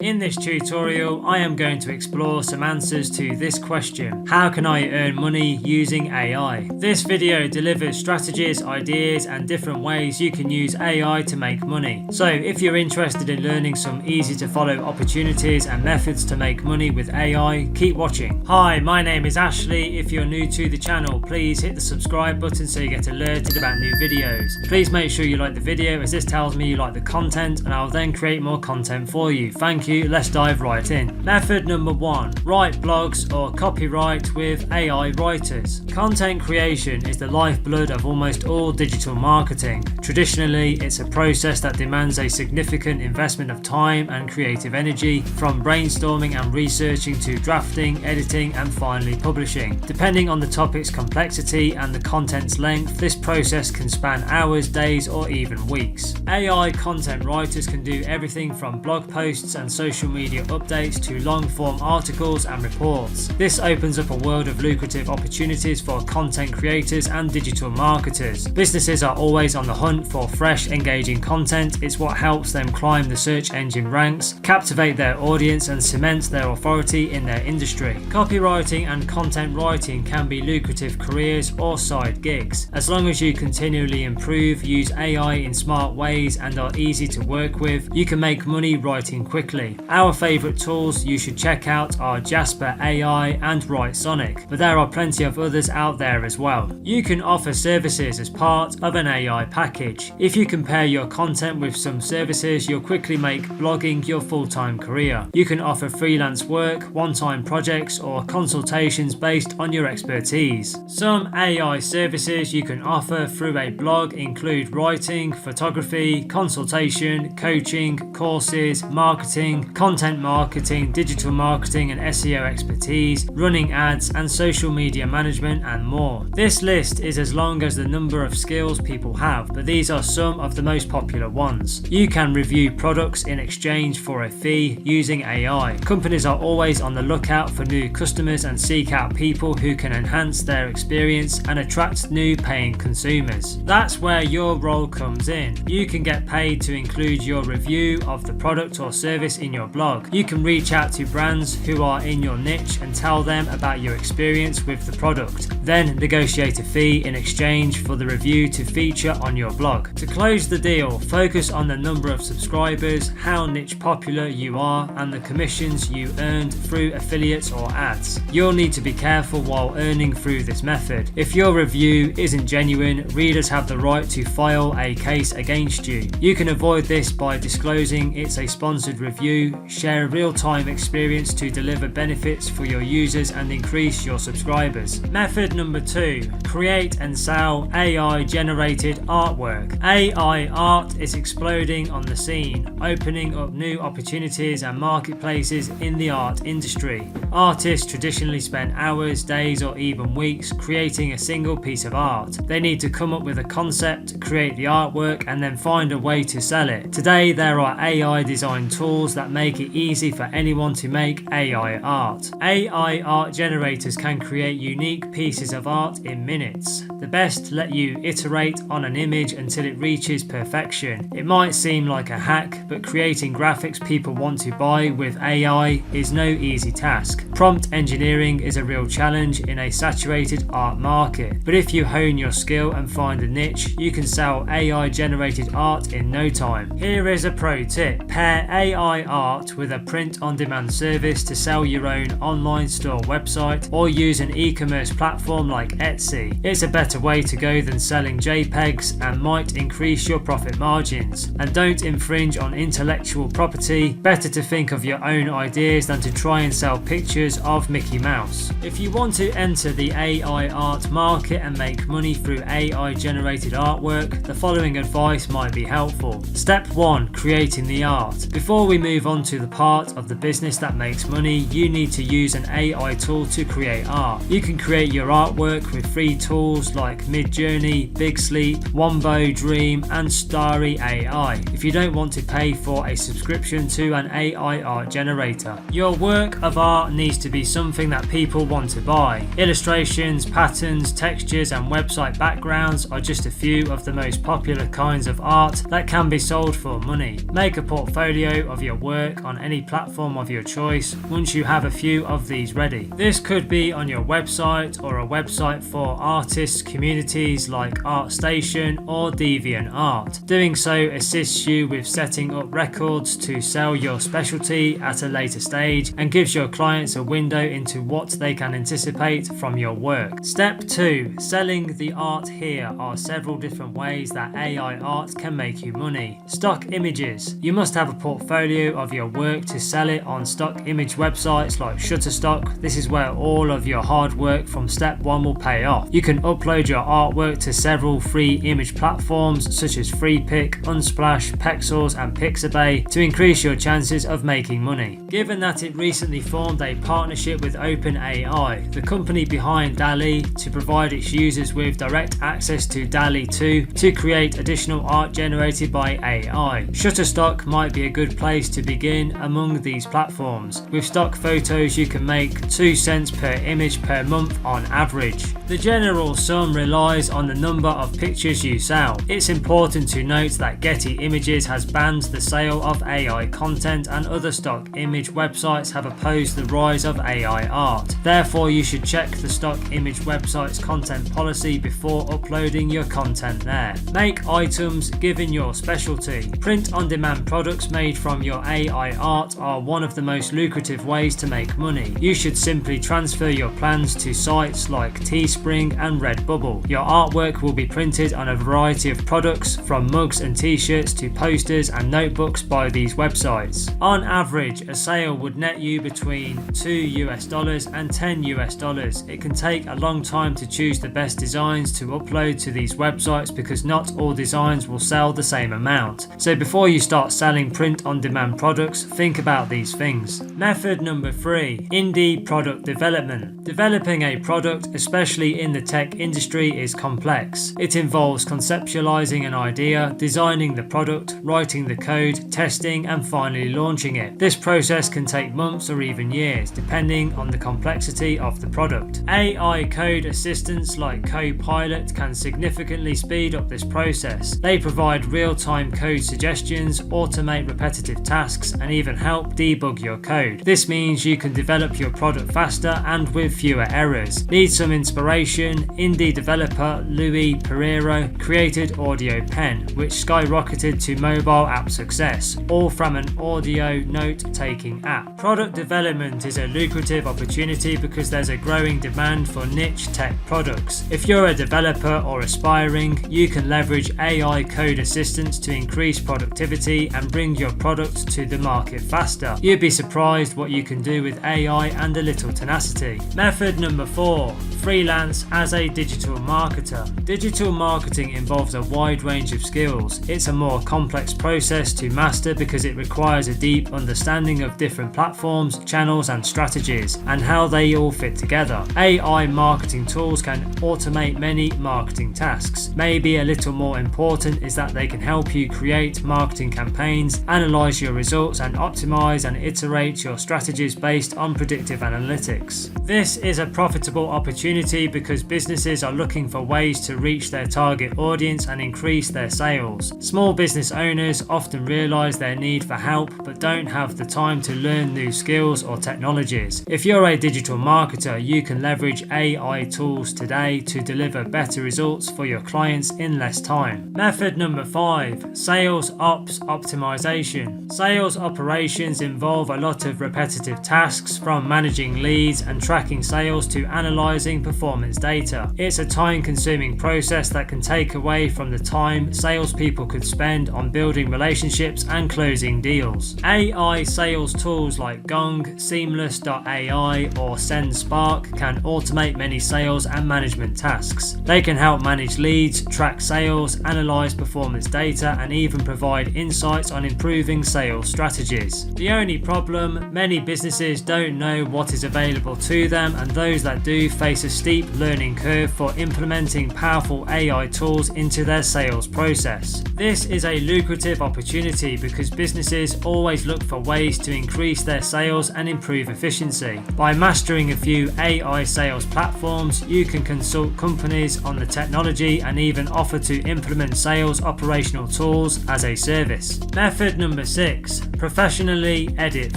In this tutorial, I am going to explore some answers to this question: how can I earn money using AI? This video delivers strategies, ideas, and different ways you can use AI to make money. So if you're interested in learning some easy to follow opportunities and methods to make money with AI, keep watching. Hi, my name is Ashley. If you're new to the channel, please hit the subscribe button so you get alerted about new videos. Please make sure you like the video, as this tells me you like the content, and I'll then create more content for you. Thank you. Let's dive right in. Method number 1. Write blogs or copyright with AI writers. Content creation is the lifeblood of almost all digital marketing. Traditionally, it's a process that demands a significant investment of time and creative energy, from brainstorming and researching to drafting, editing, and finally publishing. Depending on the topic's complexity and the content's length, this process can span hours, days, or even weeks. AI content writers can do everything from blog posts and social media updates to long-form articles and reports. This opens up a world of lucrative opportunities for content creators and digital marketers. Businesses are always on the hunt for fresh, engaging content. It's what helps them climb the search engine ranks, captivate their audience, and cement their authority in their industry. Copywriting and content writing can be lucrative careers or side gigs. As long as you continually improve, use AI in smart ways, and are easy to work with, you can make money writing quickly. Our favorite tools you should check out are Jasper AI and WriteSonic, but there are plenty of others out there as well. You can offer services as part of an AI package. If you compare your content with some services, you'll quickly make blogging your full-time career. You can offer freelance work, one-time projects, or consultations based on your expertise. Some AI services you can offer through a blog include writing, photography, consultation, coaching, courses, marketing, content marketing, digital marketing and SEO expertise, running ads, and social media management, and more. This list is as long as the number of skills people have, but these are some of the most popular ones. You can review products in exchange for a fee using AI. Companies are always on the lookout for new customers and seek out people who can enhance their experience and attract new paying consumers. That's where your role comes in. You can get paid to include your review of the product or service in your blog. You can reach out to brands who are in your niche and tell them about your experience with the product, then negotiate a fee in exchange for the review to feature on your blog. To close the deal, focus on the number of subscribers, how niche popular you are, and the commissions you earned through affiliates or ads. You'll need to be careful while earning through this method. If your review isn't genuine, readers have the right to file a case against you. You can avoid this by disclosing it's a sponsored review, share a real-time experience to deliver benefits for your users and increase your subscribers. Method number 2. Create and sell AI-generated artwork. AI art is exploding on the scene, opening up new opportunities and marketplaces in the art industry. Artists traditionally spend hours, days, or even weeks creating a single piece of art. They need to come up with a concept, create the artwork, and then find a way to sell it. Today, there are AI design tools that make it easy for anyone to make AI art. AI art generators can create unique pieces of art in minutes. The best let you iterate on an image until it reaches perfection. It might seem like a hack, but creating graphics people want to buy with AI is no easy task. Prompt engineering is a real challenge in a saturated art market, but if you hone your skill and find a niche, you can sell AI generated art in no time. Here is a pro tip: pair AI art with a print-on-demand service to sell your own online store website, or use an e-commerce platform like Etsy. It's a better way to go than selling JPEGs and might increase your profit margins. And don't infringe on intellectual property. Better to think of your own ideas than to try and sell pictures of Mickey Mouse. If you want to enter the AI art market and make money through AI generated artwork, the following advice might be helpful. Step 1. Creating the art. Before we move on to the part of the business that makes money, you need to use an AI tool to create art. You can create your artwork with free tools like Midjourney, Big Sleep, Wombo, Dream, and Starry AI if you don't want to pay for a subscription to an AI art generator. Your work of art needs to be something that people want to buy. Illustrations, patterns, textures, and website backgrounds are just a few of the most popular kinds of art that can be sold for money. Make a portfolio of your work work on any platform of your choice once you have a few of these ready. This could be on your website or a website for artists communities like ArtStation or DeviantArt. Doing so assists you with setting up records to sell your specialty at a later stage and gives your clients a window into what they can anticipate from your work. Step 2. Selling the art. Here are several different ways that AI art can make you money. Stock images. You must have a portfolio of your work to sell it on stock image websites like Shutterstock. This is where all of your hard work from step 1 will pay off. You can upload your artwork to several free image platforms such as Freepik, Unsplash, Pexels and Pixabay to increase your chances of making money. Given that it recently formed a partnership with OpenAI, the company behind DALL-E, to provide its users with direct access to DALL-E 2 to create additional art generated by AI. Shutterstock might be a good place to begin among these platforms. With stock photos you can make 2 cents per image per month on average. The general sum relies on the number of pictures you sell. It's important to note that Getty Images has banned the sale of AI content and other stock image websites have opposed the rise of AI art. Therefore, you should check the stock image website's content policy before uploading your content there. Make items given your specialty. Print-on-demand products made from your AI art are one of the most lucrative ways to make money. You should simply transfer your plans to sites like Teespring and Redbubble. Your artwork will be printed on a variety of products from mugs and t-shirts to posters and notebooks by these websites. On average, a sale would net you between $2 and $10. It can take a long time to choose the best designs to upload to these websites because not all designs will sell the same amount. So before you start selling print-on-demand products, think about these things. Method number 3. Indie product development. Developing a product, especially in the tech industry, is complex. It involves conceptualizing an idea, designing the product, writing the code, testing, and finally launching it. This process can take months or even years, depending on the complexity of the product. AI code assistants like Copilot can significantly speed up this process. They provide real-time code suggestions, automate repetitive tasks, and even help debug your code. This means you can develop your product faster and with fewer errors. Need some inspiration? Indie developer Louis Pereiro created Audio Pen, which skyrocketed to mobile app success, all from an audio note-taking app. Product development is a lucrative opportunity because there's a growing demand for niche tech products. If you're a developer or aspiring, you can leverage AI code assistants to increase productivity and bring your product to the market faster. You'd be surprised what you can do with AI and a little tenacity. Method number 4. Freelance as a digital marketer. Digital marketing involves a wide range of skills. It's a more complex process to master because it requires a deep understanding of different platforms, channels, and strategies, and how they all fit together. AI marketing tools can automate many marketing tasks. Maybe a little more important is that they can help you create marketing campaigns, analyze your results, and optimize and iterate your strategies based on predictive analytics. This is a profitable opportunity because businesses are looking for ways to reach their target audience and increase their sales. Small business owners often realize their need for help but don't have the time to learn new skills or technologies. If you're a digital marketer, you can leverage AI tools today to deliver better results for your clients in less time. Method number 5. Sales ops optimization. Sales operations involve a lot of repetitive tasks, from managing leads and tracking sales to analyzing performance data. It's a time-consuming process that can take away from the time salespeople could spend on building relationships and closing deals. AI sales tools like Gong, Seamless.ai, or SendSpark can automate many sales and management tasks. They can help manage leads, track sales, analyze performance data, and even provide insights on improving sales strategies. The only problem, many businesses don't know what is available to them, and those that do face a steep learning curve for implementing powerful AI tools into their sales process. This is a lucrative opportunity because businesses always look for ways to increase their sales and improve efficiency. By mastering a few AI sales platforms, you can consult companies on the technology and even offer to implement sales operational tools as a service. Method number 6. is professionally edit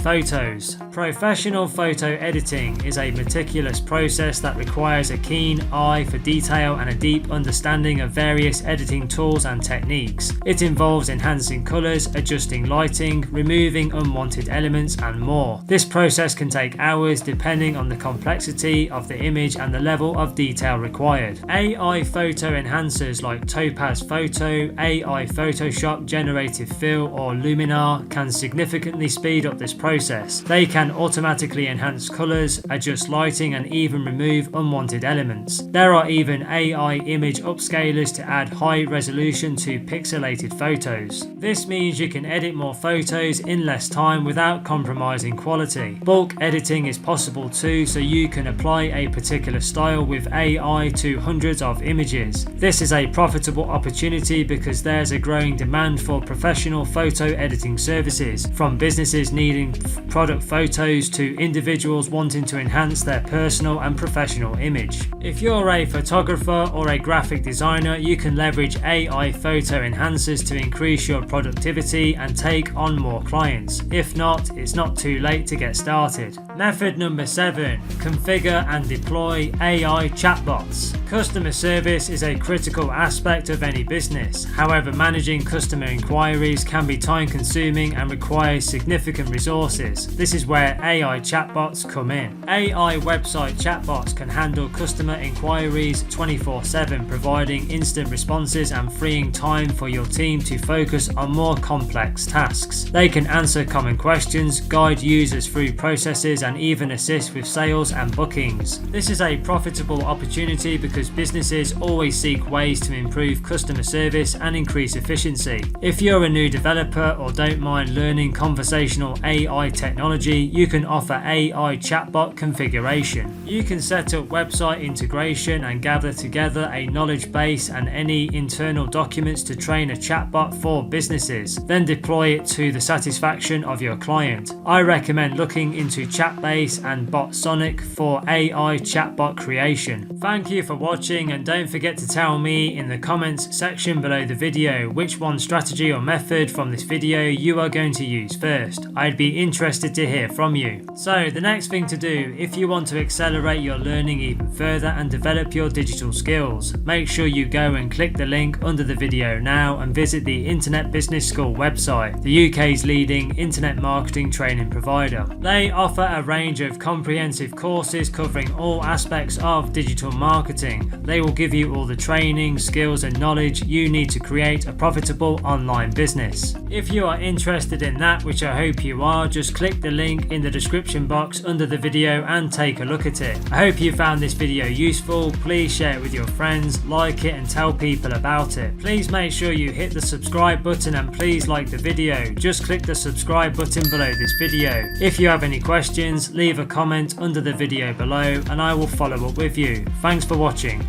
photos. Professional photo editing is a meticulous process that requires a keen eye for detail and a deep understanding of various editing tools and techniques. It involves enhancing colors, adjusting lighting, removing unwanted elements, and more. This process can take hours depending on the complexity of the image and the level of detail required. AI photo enhancers like Topaz Photo, AI Photoshop, Generative Fill, or Luminar can significantly speed up this process. They can automatically enhance colors, adjust lighting, and even remove unwanted elements. There are even AI image upscalers to add high resolution to pixelated photos. This means you can edit more photos in less time without compromising quality. Bulk editing is possible too, so you can apply a particular style with AI to hundreds of images. This is a profitable opportunity because there's a growing demand for professional photo editing services, from businesses needing product photos to individuals wanting to enhance their personal and professional image. If you're a photographer or a graphic designer, you can leverage AI photo enhancers to increase your productivity and take on more clients. If not, it's not too late to get started. Method number 7. Configure and deploy AI chatbots. Customer service is a critical aspect of any business. However, managing customer inquiries can be time-consuming and requires significant resources. This is where AI chatbots come in. AI website chatbots can handle customer inquiries 24/7, providing instant responses and freeing time for your team to focus on more complex tasks. They can answer common questions, guide users through processes, and even assist with sales and bookings. This is a profitable opportunity because businesses always seek ways to improve customer service and increase efficiency. If you're a new developer or don't mind learning conversational AI technology, you can offer AI chatbot configuration. You can set up website integration and gather together a knowledge base and any internal documents to train a chatbot for businesses, then deploy it to the satisfaction of your client. I recommend looking into Chatbase and BotSonic for AI chatbot creation. Thank you for watching, and don't forget to tell me in the comments section below the video which one strategy or method from this video you are going to use first. I'd be interested to hear from you. So the next thing to do, if you want to accelerate your learning even further and develop your digital skills, make sure you go and click the link under the video now and visit the Internet Business School website, the UK's leading internet marketing training provider. They offer a range of comprehensive courses covering all aspects of digital marketing. They will give you all the training, skills, and knowledge you need to create a profitable online business. If you are interested in that, which I hope you are, just click the link in the description box under the video and take a look at it. I hope you found this video useful. Please share it with your friends, like it, and tell people about it. Please make sure you hit the subscribe button and please like the video. Just click the subscribe button below this video. If you have any questions, leave a comment under the video below and I will follow up with you. Thanks for watching.